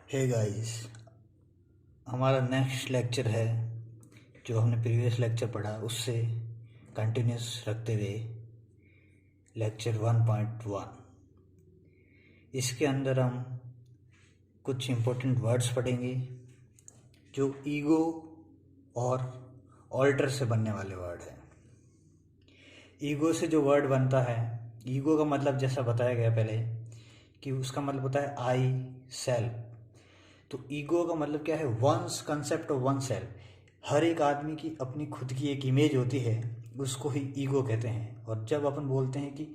Hey guys, हमारा next lecture है जो हमने प्रीवियस लेक्चर पढ़ा उससे कंटिन्यूस रखते हुए लेक्चर 1.1। इसके अंदर हम कुछ इम्पोर्टेंट वर्ड्स पढ़ेंगे जो ईगो और ऑल्टर से बनने वाले वर्ड हैं। ईगो से जो वर्ड बनता है, ईगो का मतलब जैसा बताया गया पहले कि उसका मतलब होता है आई, सेल्फ। तो ईगो का मतलब क्या है? Once, concept of one self. हर एक आदमी की अपनी खुद की एक इमेज होती है, उसको ही ईगो कहते हैं। और जब अपन बोलते हैं कि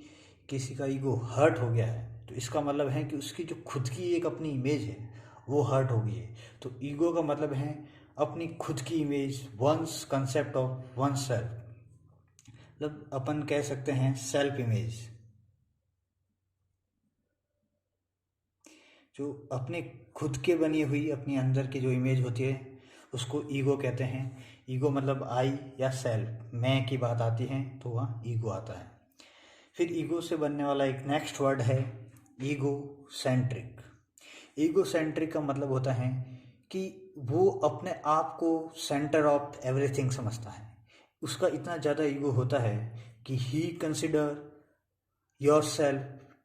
किसी का ईगो हर्ट हो गया है, तो इसका मतलब है कि उसकी जो खुद की एक अपनी इमेज है वो हर्ट हो गई है। तो ईगो का मतलब है अपनी खुद की image, once concept of one self. मतलब अपन कह सकते हैं सेल्फ इमेज। जो अपने खुद के बनी हुई अपनी अंदर की जो इमेज होती है उसको ईगो कहते हैं। ईगो मतलब आई या सेल्फ, मैं की बात आती है तो वहाँ ईगो आता है। फिर ईगो से बनने वाला एक नेक्स्ट वर्ड है ईगो सेंट्रिक। ईगो सेंट्रिक का मतलब होता है कि वो अपने आप को सेंटर ऑफ एवरीथिंग समझता है। उसका इतना ज़्यादा ईगो होता है कि he consider your self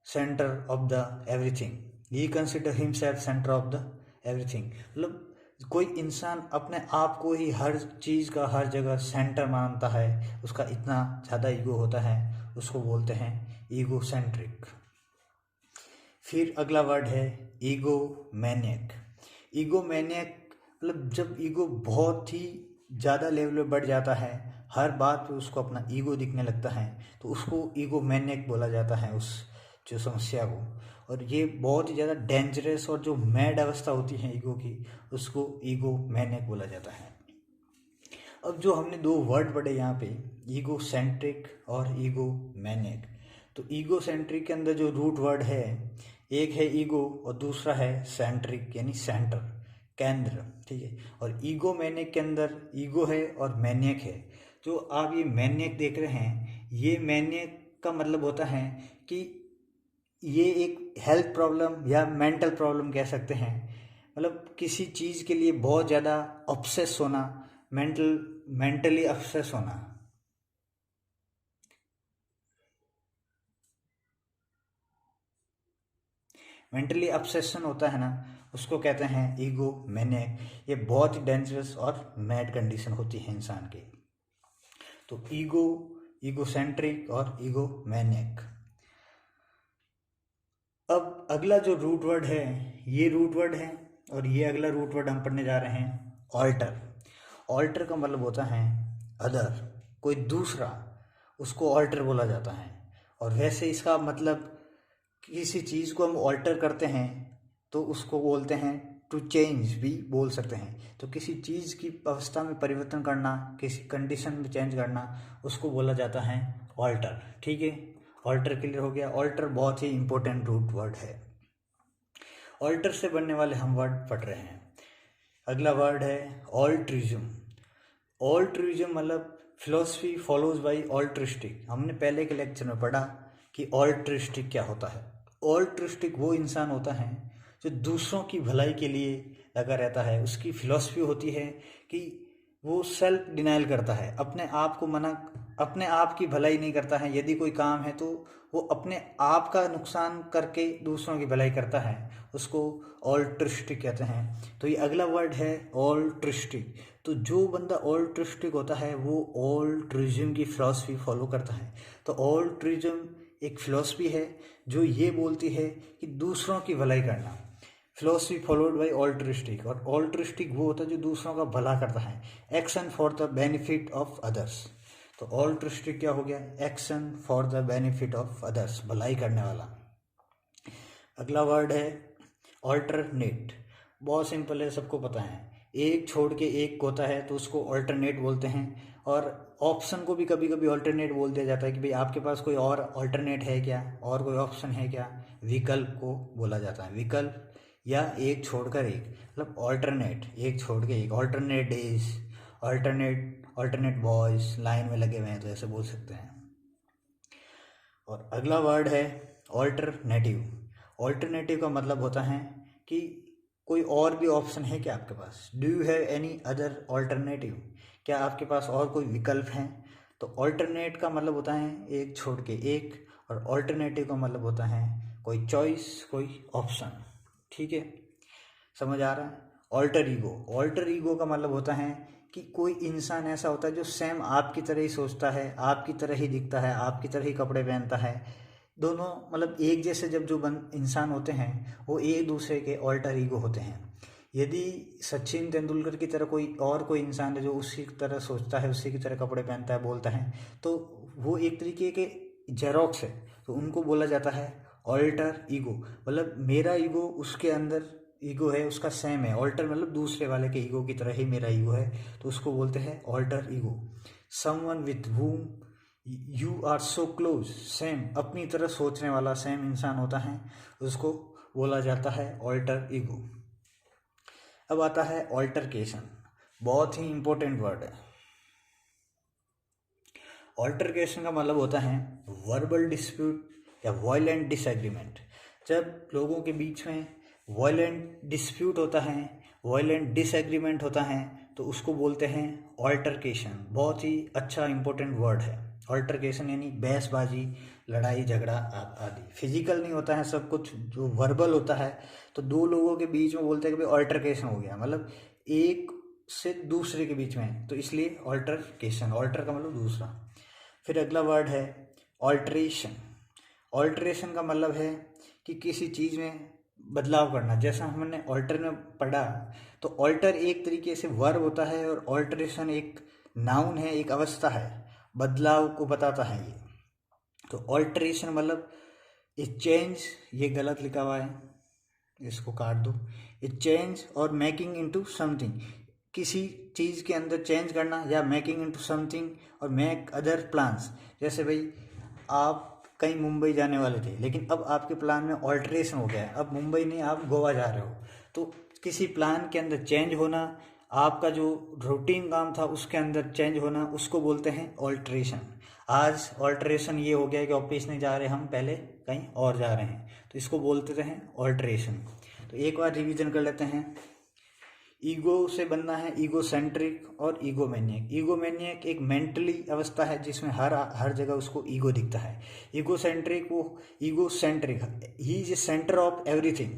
center of the everything. He consider himself center of the everything. मतलब कोई इंसान अपने आप को ही हर चीज़ का हर जगह सेंटर मानता है, उसका इतना ज़्यादा ईगो होता है, उसको बोलते हैं ईगो सेंट्रिक। फिर अगला वर्ड है ईगो मैनियक। ईगो मैनियक मतलब जब ईगो बहुत ही ज़्यादा लेवल पे बढ़ जाता है, हर बात पे उसको अपना ईगो दिखने लगता है, तो उसको ईगो मैनियक बोला जाता है उस जो समस्या को। और ये बहुत ही ज़्यादा डेंजरस और जो मैड अवस्था होती है ईगो की, उसको ईगो मैनियक बोला जाता है। अब जो हमने दो वर्ड पढ़े यहाँ पे, ईगो सेंट्रिक और ईगो मैनियक। तो ईगो सेंट्रिक के अंदर जो रूट वर्ड है, एक है ईगो और दूसरा है सेंट्रिक यानी सेंटर, केंद्र, ठीक है। और ईगो मैनियक के अंदर ईगो है और मैनियक है। जो आप ये मैनियक देख रहे हैं, ये मैनियक का मतलब होता है कि ये एक हेल्थ प्रॉब्लम या मेंटल प्रॉब्लम कह सकते हैं। मतलब किसी चीज़ के लिए बहुत ज़्यादा ऑब्सेस होना, मेंटली ऑब्सेस होना। मेंटली ऑब्सेशन होता है ना, उसको कहते हैं ईगो मैनियक। ये बहुत ही डेंजरस और मैड कंडीशन होती है इंसान की। तो ईगो, ईगो सेंट्रिक और ईगो मैनियक। अब अगला जो रूट वर्ड है, ये रूट वर्ड है, और ये अगला रूट वर्ड हम पढ़ने जा रहे हैं ऑल्टर। ऑल्टर का मतलब होता है अदर, कोई दूसरा, उसको ऑल्टर बोला जाता है। और वैसे इसका मतलब किसी चीज़ को हम ऑल्टर करते हैं तो उसको बोलते हैं टू चेंज भी बोल सकते हैं। तो किसी चीज़ की अवस्था में परिवर्तन करना, किसी कंडीशन में चेंज करना, उसको बोला जाता है ऑल्टर, ठीक है। ऑल्टर क्लियर हो गया। ऑल्टर बहुत ही इंपॉर्टेंट रूट वर्ड है। ऑल्टर से बनने वाले हम वर्ड पढ़ रहे हैं। अगला वर्ड है ऑल्ट्रिज्म। ऑल्ट्रिज्म मतलब फिलोसफी फॉलोज बाई ऑल्ट्रिस्टिक। हमने पहले के लेक्चर में पढ़ा कि ऑल्ट्रिस्टिक क्या होता है। ऑल्ट्रिस्टिक वो इंसान होता है जो दूसरों की भलाई के लिए लगा रहता है। उसकी फिलॉसफी होती है कि वो सेल्फ डिनाइल करता है, अपने आप को मना, अपने आप की भलाई नहीं करता है। यदि कोई काम है तो वो अपने आप का नुकसान करके दूसरों की भलाई करता है, उसको ऑल्ट्रिस्टिक कहते हैं। तो ये अगला वर्ड है ऑल्ट्रिस्टिक। तो जो बंदा ऑल्ट्रिस्टिक होता है वो ऑल्ट्रिज्म की फिलॉसफी फॉलो करता है। तो ऑल्ट्रिज्म एक फिलॉसफी है जो ये बोलती है कि दूसरों की भलाई करना। फिलोसफी फॉलोड बाई ऑल्ट्रिस्टिक, और ऑल्ट्रिस्टिक वो होता है जो दूसरों का भला करता है, action for the benefit of others. तो ऑल्ट्रिस्टिक क्या हो गया? Action for the benefit of others, भलाई करने वाला। अगला वर्ड है ऑल्टरनेट। बहुत सिंपल है, सबको पता है। एक छोड़ के एक होता है तो उसको ऑल्टरनेट बोलते हैं। और ऑप्शन को भी कभी कभी ऑल्टरनेट बोल दिया जाता है कि भाई आपके पास कोई और ऑल्टरनेट है क्या, और कोई ऑप्शन है क्या। विकल्प को बोला जाता है विकल्प, या एक छोड़कर एक, मतलब ऑल्टरनेट, एक छोड़ के एक। Alternate days, alternate boys line में लगे हुए हैं तो ऐसे बोल सकते हैं। और अगला वर्ड है ऑल्टरनेटिव। ऑल्टरनेटिव का मतलब होता है कि कोई और भी ऑप्शन है क्या आपके पास? Do you have any other alternative? क्या आपके पास और कोई विकल्प हैं? तो ऑल्टरनेट का मतलब होता है एक छोड़ के एक, और ऑल्टरनेटिव का मतलब होता है कोई चॉइस, कोई ऑप्शन। ठीक है, समझ आ रहा है? ऑल्टर ईगो, ऑल्टर ईगो का मतलब होता है कि कोई इंसान ऐसा होता है जो सेम आपकी तरह ही सोचता है, आपकी तरह ही दिखता है, आपकी तरह ही कपड़े पहनता है। दोनों मतलब एक जैसे जब जो इंसान होते हैं वो एक दूसरे के ऑल्टर ईगो होते हैं। यदि सचिन तेंदुलकर की तरह कोई इंसान है जो उसी की तरह सोचता है, उसी की तरह कपड़े पहनता है, बोलता है, तो वो एक तरीके के जेरोक्स है, तो उनको बोला जाता है ऑल्टर ईगो। मतलब मेरा ईगो उसके अंदर ईगो है, उसका सेम है। ऑल्टर मतलब दूसरे वाले के ईगो की तरह ही मेरा ईगो है, तो उसको बोलते हैं alter ego. Someone with whom you are so close, same अपनी तरह सोचने वाला सेम इंसान होता है, उसको बोला जाता है ऑल्टर ईगो। अब आता है ऑल्टरकेशन, बहुत ही इंपॉर्टेंट वर्ड है। ऑल्टरकेशन का मतलब होता है वर्बल डिस्प्यूट या वायलेंट डिसएग्रीमेंट। जब लोगों के बीच में वायलेंट डिस्प्यूट होता है, वायलेंट डिसएग्रीमेंट होता है, तो उसको बोलते हैं ऑल्टरकेशन। बहुत ही अच्छा इंपॉर्टेंट वर्ड है ऑल्टरकेशन, यानी बहसबाजी, लड़ाई झगड़ा आदि। फिजिकल नहीं होता है सब कुछ, जो वर्बल होता है, तो दो लोगों के बीच में बोलते हैं कि भाई ऑल्टरकेशन हो गया, मतलब एक से दूसरे के बीच में, तो इसलिए ऑल्टरकेशन। ऑल्टर का मतलब दूसरा। फिर अगला वर्ड है ऑल्ट्रेशन। ऑल्ट्रेशन का मतलब है कि किसी चीज़ में बदलाव करना। जैसा हमने ऑल्टर में पढ़ा, तो ऑल्टर एक तरीके से वर्ब होता है और ऑल्ट्रेशन एक नाउन है, एक अवस्था है, बदलाव को बताता है ये। तो ऑल्ट्रेशन मतलब ए चेंज, ये गलत लिखा हुआ है, इसको काट दो। ए चेंज और मेकिंग इनटू समथिंग, किसी चीज़ के अंदर चेंज करना, या मेकिंग इनटू समथिंग और मेक अदर प्लान्स। जैसे भाई आप कहीं मुंबई जाने वाले थे, लेकिन अब आपके प्लान में ऑल्ट्रेशन हो गया है, अब मुंबई नहीं आप गोवा जा रहे हो। तो किसी प्लान के अंदर चेंज होना, आपका जो रूटीन काम था उसके अंदर चेंज होना, उसको बोलते हैं ऑल्ट्रेशन। आज ऑल्ट्रेशन ये हो गया कि ऑफिस नहीं जा रहे हम, पहले कहीं और जा रहे हैं, तो इसको बोलते हैं ऑल्ट्रेशन। तो एक बार रिवीजन कर लेते हैं। ईगो से बनना है ईगो सेंट्रिक और ईगोमेनियक। ईगोमेनियक एक मेंटली अवस्था है जिसमें हर जगह उसको ईगो दिखता है। ईगो सेंट्रिक, वो ego centric, he is a centre of everything.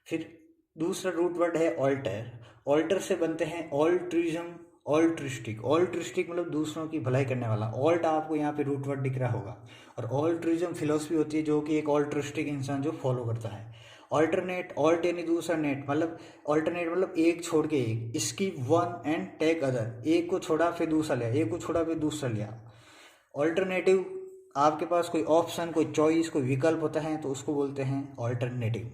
फिर दूसरा रूट वर्ड है ऑल्टर। ऑल्टर से बनते हैं ऑल्ट्रिज्म, ऑल्ट्रिस्टिक। ऑल्ट्रिस्टिक मतलब दूसरों की भलाई करने वाला। ऑल्ट आपको यहाँ पे रूट वर्ड दिख रहा होगा। और ऑल्ट्रिज्म फिलोसफी होती है जो कि एक ऑल्ट्रिस्टिक इंसान जो फॉलो करता है। ऑल्टरनेट, ऑल्ट यानी दूसरा, नेट मतलब ऑल्टरनेट मतलब एक छोड़ के एक, इसकी वन एंड टेक अदर, एक को छोड़ा फिर दूसरा लिया, एक को छोड़ा फिर दूसरा लिया। ऑल्टरनेटिव, आपके पास कोई ऑप्शन, कोई चॉइस, कोई विकल्प होता है, तो उसको बोलते हैं ऑल्टरनेटिव।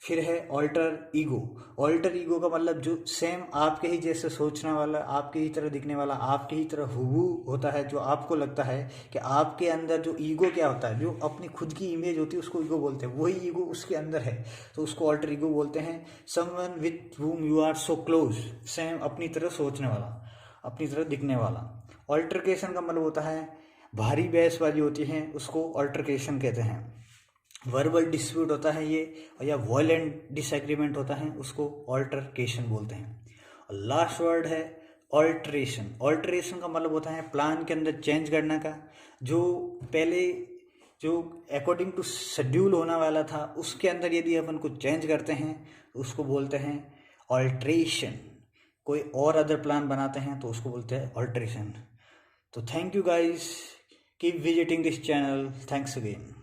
फिर है ऑल्टर ईगो। ऑल्टर ईगो का मतलब जो सेम आपके ही जैसे सोचने वाला, आपके ही तरह दिखने वाला, आपके ही तरह हुबहू होता है, जो आपको लगता है कि आपके अंदर जो ईगो क्या होता है, जो अपनी खुद की इमेज होती है उसको ईगो बोलते हैं, वही ईगो उसके अंदर है, तो उसको ऑल्टर ईगो बोलते हैं। Someone with whom you are so close, same अपनी तरह सोचने वाला, अपनी तरह दिखने वाला। ऑल्टरकेशन का मतलब होता है भारी बहसबाजी होती है, उसको ऑल्टरकेशन कहते हैं। वर्बल डिस्प्यूट होता है ये, या वायलेंट डिसएग्रीमेंट होता है, उसको ऑल्टरकेशन बोलते हैं। और लास्ट वर्ड है ऑल्ट्रेशन। ऑल्ट्रेशन का मतलब होता है प्लान के अंदर चेंज करने का, जो पहले जो अकॉर्डिंग टू शेड्यूल होने वाला था उसके अंदर यदि अपन कुछ चेंज करते हैं तो उसको बोलते हैं ऑल्ट्रेशन। कोई और अदर प्लान बनाते हैं तो उसको बोलते हैं ऑल्ट्रेशन। तो thank you guys, keep visiting this channel, thanks again.